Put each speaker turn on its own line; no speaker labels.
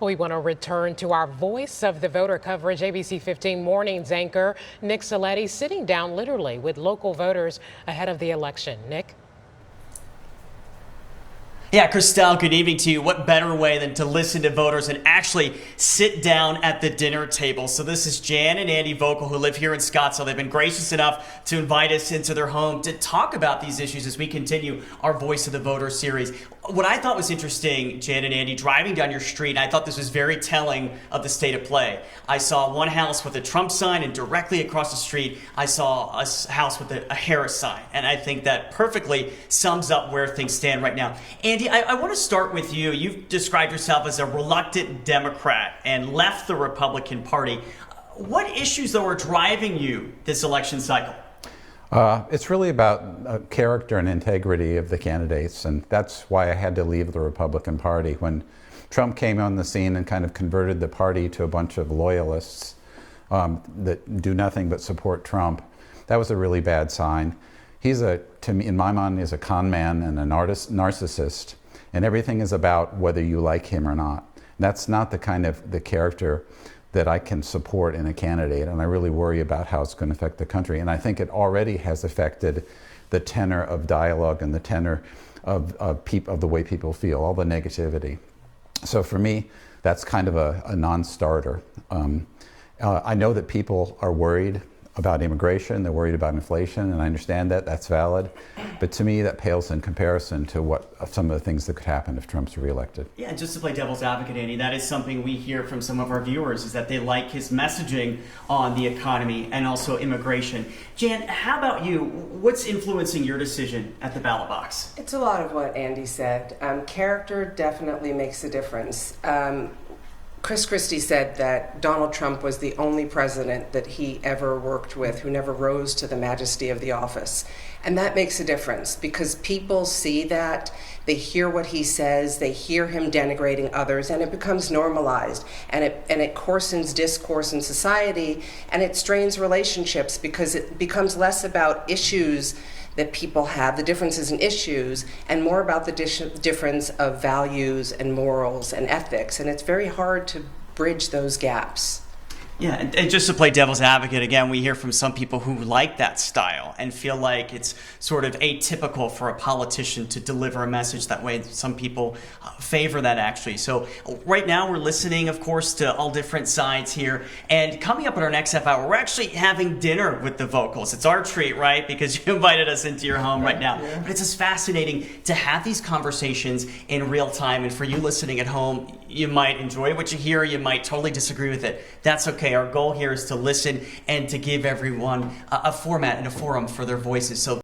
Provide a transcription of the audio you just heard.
We want to return to our Voice of the Voter coverage. ABC 15 Mornings anchor Nick Ciletti sitting down literally with local voters ahead of the election. Nick?
Yeah, Christelle, good evening to you. What better way than to listen to voters and actually sit down at the dinner table? So this is Jan and Andy Voelkel, who live here in Scottsdale. They've been gracious enough to invite us into their home to talk about these issues as we continue our Voice of the Voter series. What I thought was interesting, Jan and Andy, driving down your street, I thought this was very telling of the state of play. I saw one house with a Trump sign, and directly across the street, I saw a house with a Harris sign. And I think that perfectly sums up where things stand right now. Andy, I want to start with you. You've described yourself as a reluctant Democrat and left the Republican Party. What issues, though, are driving you this election cycle?
It's really about character and integrity of the candidates, and that's why I had to leave the Republican Party. When Trump came on the scene and kind of converted the party to a bunch of loyalists that do nothing but support Trump, that was a really bad sign. He's to me, in my mind, is a con man and an narcissist, and everything is about whether you like him or not. That's not the kind of the character that I can support in a candidate, and I really worry about how it's going to affect the country. And I think it already has affected the tenor of dialogue and the tenor of the way people feel, all the negativity. So for me, that's kind of a non-starter. I know that people are worried about immigration, they're worried about inflation, and I understand that, that's valid. But to me, that pales in comparison to what some of the things that could happen if Trump's reelected.
Yeah, and just to play devil's advocate, Andy, that is something we hear from some of our viewers, is that they like his messaging on the economy and also immigration. Jan, how about you? What's influencing your decision at the ballot box?
It's a lot of what Andy said. Character definitely makes a difference. Chris Christie said that Donald Trump was the only president that he ever worked with who never rose to the majesty of the office. And that makes a difference because people see that, they hear what he says, they hear him denigrating others, and it becomes normalized. And it coarsens discourse in society, and it strains relationships because it becomes less about issues that people have, the differences in issues, and more about the difference of values and morals and ethics. And it's very hard to bridge those gaps.
Yeah, and just to play devil's advocate, again, we hear from some people who like that style and feel like it's sort of atypical for a politician to deliver a message that way. Some people favor that, actually. So right now we're listening, of course, to all different sides here. And coming up in our next half hour, we're actually having dinner with the Voelkels. It's our treat, right? Because you invited us into your home right now. Yeah. But it's just fascinating to have these conversations in real time. And for you listening at home, you might enjoy what you hear. You might totally disagree with it. That's okay. Our goal here is to listen and to give everyone a format and a forum for their voices. So